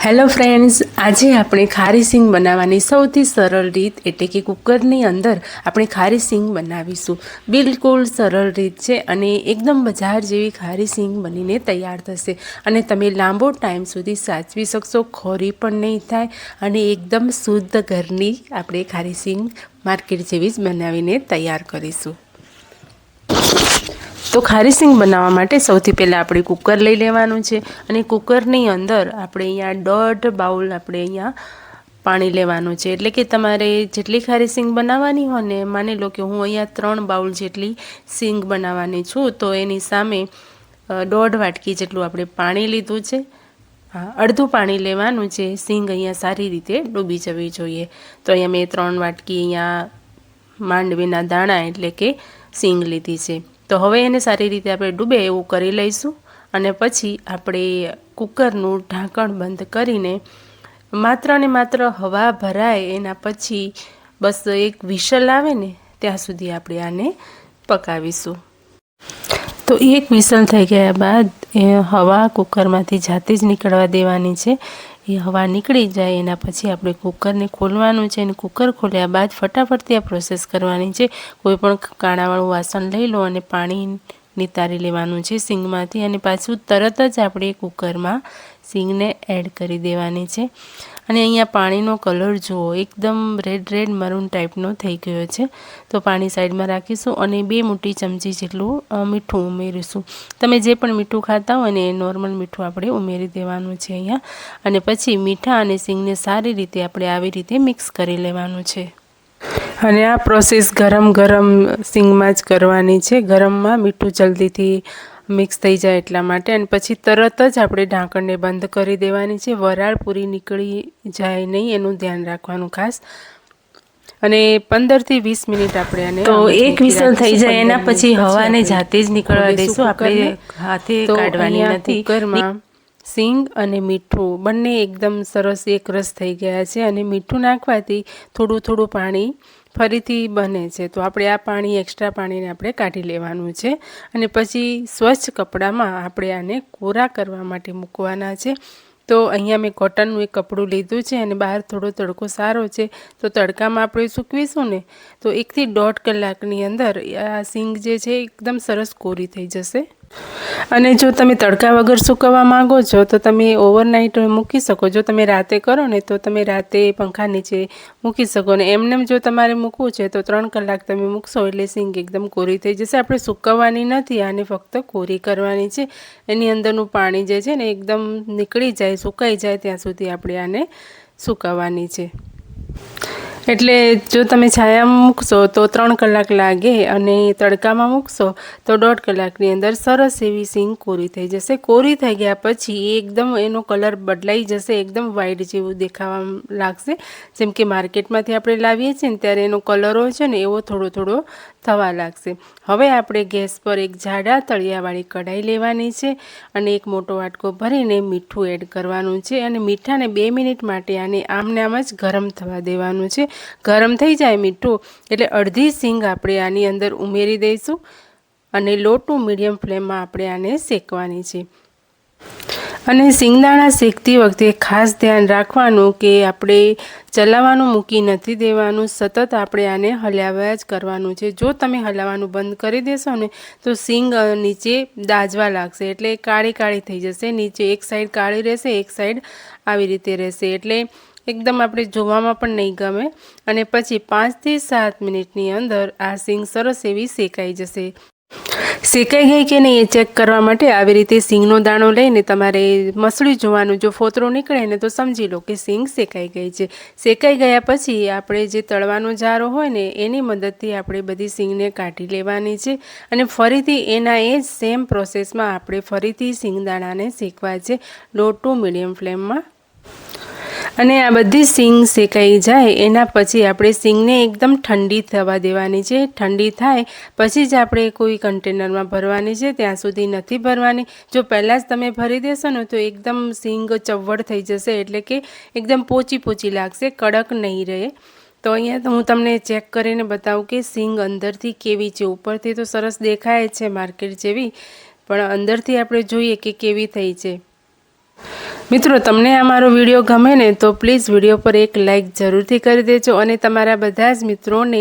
Hello friends, આજે આપણે ખારી સિંગ બનાવવાની સૌથી સરળ રીત એટલે કે કુકરની અંદર આપણે ખારી સિંગ બનાવીશું. બિલકુલ સરળ રીત છે અને એકદમ બજાર જેવી ખારી સિંગ બનીને તૈયાર થશે અને તમે લાંબો ટાઈમ સુધી સાચવી શકશો, ખોરી પણ નહીં થાય અને એકદમ શુદ્ધ ઘરની આપણે ખારી સિંગ માર્કેટ જેવી જ બનાવીને તૈયાર કરીશું. તો ખારી સિંગ બનાવવા માટે સૌથી પહેલાં આપણે કુકર લઈ લેવાનું છે અને કુકરની અંદર આપણે અહીંયા 1.5 બાઉલ આપણે અહીંયા પાણી લેવાનું છે. એટલે કે તમારે જેટલી ખારી સિંગ બનાવવાની હોય ને, માની લો કે હું અહીંયા 3 બાઉલ જેટલી સિંગ બનાવવાની છું, તો એની સામે 1.5 વાટકી જેટલું આપણે પાણી લીધું છે. અડધું પાણી લેવાનું છે. સિંગ અહીંયા સારી રીતે ડૂબી જવી જોઈએ. તો અહીંયા મેં 3 વાટકી અહીંયા માંડવીના દાણા એટલે કે સિંગ લીધી છે. તો હવે એને સારી રીતે આપણે ડૂબે એવું કરી લઈશું અને પછી આપણે કુકરનું ઢાંકણ બંધ કરીને માત્ર ને માત્ર હવા ભરાય એના પછી બસ એક વિશલ આવે ને ત્યાં સુધી આપણે આને પકાવીશું. તો એક વિસલ થઈ ગયા બાદ એ હવા કુકરમાંથી જાતે જ નીકળવા દેવાની છે. એ હવા નીકળી જાય એના પછી આપણે કુકરને ખોલવાનું છે અને કુકર ખોલ્યા બાદ ફટાફટથી આ પ્રોસેસ કરવાની છે. કોઈ પણ કાણાવાળું વાસણ લઈ લો અને પાણી નિતારી લેવાનું છે સિંગમાંથી અને પાછું તરત જ આપણે કુકરમાં સિંગને એડ કરી દેવાની છે. અને અહીંયા પાણીનો કલર જુઓ, એકદમ રેડ મરૂન ટાઈપનો થઈ ગયો છે. તો પાણી સાઈડમાં રાખીશું અને 2 મોટી ચમચી જેટલું મીઠું ઉમેરીશું. તમે જે પણ મીઠું ખાતા હોય ને એ નોર્મલ મીઠું આપણે ઉમેરી દેવાનું છે અહીંયા. અને પછી મીઠા અને સિંગને સારી રીતે આપણે આવી રીતે મિક્સ કરી લેવાનું છે. અને આ પ્રોસેસ ગરમ સિંગમાં જ કરવાની છે. ગરમમાં મીઠું જલ્દીથી મિક્સ થઈ જાય એટલા માટે. અને પછી તરત જ આપણે ઢાંકણને બંધ કરી દેવાની છે. વરાળ પૂરી નીકળી જાય નહીં એનું ધ્યાન રાખવાનું ખાસ. અને 15 થી 20 મિનિટ આપણે આને તો એક વિસલ થઈ જાય એના પછી હવાને જાતે જ નીકળવા દઈશું. આપણે હાથે કાઢવાની નથી. કુકરમાં સિંગ અને મીઠું બંને એકદમ સરસ એક રસ થઈ ગયા છે અને મીઠું નાખવાથી થોડું પાણી ફરીથી બને છે. તો આપણે આ પાણી એક્સ્ટ્રા પાણીને આપણે કાઢી લેવાનું છે અને પછી સ્વચ્છ કપડામાં આપણે આને કોરા કરવા માટે મૂકવાના છે. તો અહીંયા મેં કોટનનું એક કપડું લીધું છે અને બહાર થોડો તડકો સારો છે, તો તડકામાં આપણે સૂકવીશું ને તો 1 થી 1.5 કલાકની અંદર આ સિંગ જે છે એકદમ સરસ કોરી થઈ જશે. અને જો તમે તડકા વગર સૂકવવા માંગો છો તો તમે ઓવરનાઇટ મૂકી શકો. જો તમે રાતે કરો ને તો તમે રાતે પંખા નીચે મૂકી શકો ને એમને જો તમારે મૂકવું છે તો 3 કલાક તમે મૂકશો એટલે સિંગ એકદમ કોરી થઈ જશે. આપણે સૂકવવાની નથી, આને ફક્ત કોરી કરવાની છે. એની અંદરનું પાણી જે છે ને એકદમ નીકળી જાય, સુકાઈ જાય ત્યાં સુધી આપણે આને સૂકવવાની છે. એટલે જો તમે છાયામાં મૂકશો તો 3 કલાક લાગે અને તડકામાં મૂકશો તો 1.5 કલાકની અંદર સરસ એવી સિંગ કોરી થઈ જશે. કોરી થઈ ગયા પછી એકદમ એનો કલર બદલાઈ જશે, એકદમ વ્હાઈટ જેવું દેખાવા લાગશે. જેમ કે માર્કેટમાંથી આપણે લાવીએ છીએ ને ત્યારે એનો કલર હોય છે ને એવો થોડો થવા લાગશે. હવે આપણે ગેસ પર એક જાડા તળિયાવાળી કઢાઈ લેવાની છે અને એક મોટો વાટકો ભરીને મીઠું એડ કરવાનું છે અને મીઠાને 2 મિનિટ માટે આને આમને આમ જ ગરમ થવા દેવાનું છે. ગરમ થઈ જાય મીઠું એટલે અડધી સિંગ આપણે આની અંદર ઉમેરી દઈશું અને લો ટુ મીડિયમ ફ્લેમમાં આપણે આને શેકવાની છે. અને સિંગદાણા શેકતી વખતે ખાસ ધ્યાન રાખવાનું કે આપણે ચલાવવાનું મૂકી નથી દેવાનું, સતત આપણે આને હલાવ્યા જ કરવાનું છે. જો તમે હલાવવાનું બંધ કરી દેશો ને તો સિંગ નીચે દાજવા લાગશે એટલે કાળી થઈ જશે. નીચે એક સાઈડ કાળી રહેશે, એક સાઈડ આવી રીતે રહેશે એટલે એકદમ આપણે જોવામાં પણ નહીં ગમે. અને પછી 5 થી 7 મિનિટની અંદર આ સિંગ સરસ એવી શેકાઈ જશે. શેકાઈ ગઈ કે નહીં એ ચેક કરવા માટે આવી રીતે સિંગનો દાણો લઈને તમારે મસળી જોવાનું. જો ફોતરો નીકળે ને તો સમજી લો કે સિંગ શેકાઈ ગઈ છે. શેકાઈ ગયા પછી આપણે જે તળવાનો જારો હોય ને એની મદદથી આપણે બધી સિંગને કાઢી લેવાની છે અને ફરીથી એના એ જ સેમ પ્રોસેસમાં આપણે ફરીથી સિંગદાણાને શેકવા છે લો ટુ મીડિયમ ફ્લેમમાં. અને આ બધી સિંગ શેકાઈ જાય એના પછી આપણે સિંગને એકદમ ઠંડી થવા દેવાની છે. ઠંડી થાય પછી જ આપણે કોઈ કન્ટેનરમાં ભરવાની છે, ત્યાં સુધી નથી ભરવાની. જો પહેલાં જ તમે ભરી દેશો ને તો એકદમ સિંગ ચવડ થઈ જશે એટલે કે એકદમ પોચી લાગશે, કડક નહીં રહે. તો અહીંયા હું તમને ચેક કરીને બતાવું કે સિંગ અંદરથી કેવી છે. ઉપરથી તો સરસ દેખાય છે માર્કેટ જેવી, પણ અંદરથી આપણે જોઈએ કે કેવી થઈ છે. મિત્રો, તમને આ મારો વિડીયો ગમે ને તો પ્લીઝ વિડીયો પર એક લાઇક જરૂરથી કરી દેજો અને તમારા બધા જ મિત્રોને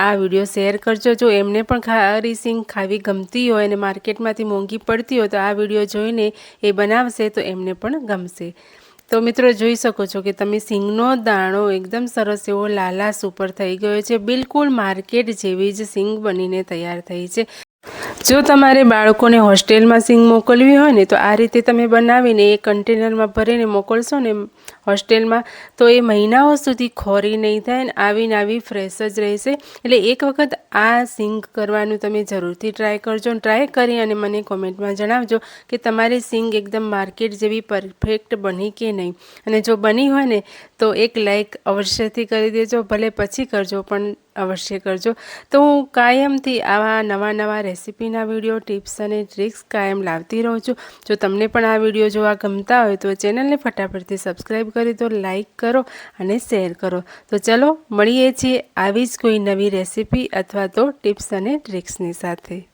આ વિડીયો શેર કરજો. જો એમને પણ ખારી સિંગ ખાવી ગમતી હોય અને માર્કેટમાંથી મોંઘી પડતી હોય તો આ વિડીયો જોઈને એ બનાવશે તો એમને પણ ગમશે. તો મિત્રો, જોઈ શકો છો કે તમે સિંગનો દાણો એકદમ સરસ એવો લાલાશ ઉપર થઈ ગયો છે. બિલકુલ માર્કેટ જેવી જ સિંગ બનીને તૈયાર થઈ છે. જો તમારે બાળકોને હોસ્ટેલમાં સિંગ મોકલવી હોય ને તો આ રીતે તમે બનાવીને એ કન્ટેનરમાં ભરીને મોકલશો ને હોસ્ટેલમાં તો એ મહિનાઓ સુધી ખોરી નહીં થાય ને આવીને આવી ફ્રેશ જ રહેશે. એટલે એક વખત આ સિંગ કરવાનું તમે જરૂરથી ટ્રાય કરજો. ટ્રાય કરી અને મને કોમેન્ટમાં જણાવજો કે તમારી સિંગ એકદમ માર્કેટ જેવી પરફેક્ટ બની કે નહીં. અને જો બની હોય ને તો એક લાઇક અવશ્યથી કરી દેજો. ભલે પછી કરજો પણ અવશ્ય કરજો. તો હું કાયમથી આવા નવા રેસીપીના વિડીયો, ટિપ્સ અને ટ્રિક્સ કાયમ લાવતી રહું છું. જો તમને પણ આ વિડીયો જોવા ગમતા હોય તો ચેનલને ફટાફટથી સબસ્ક્રાઈબ કરી દો, લાઈક કરો અને શેર કરો. તો ચલો મળીએ છીએ આવી જ કોઈ નવી રેસીપી અથવા તો ટિપ્સ અને ટ્રિક્સની સાથે.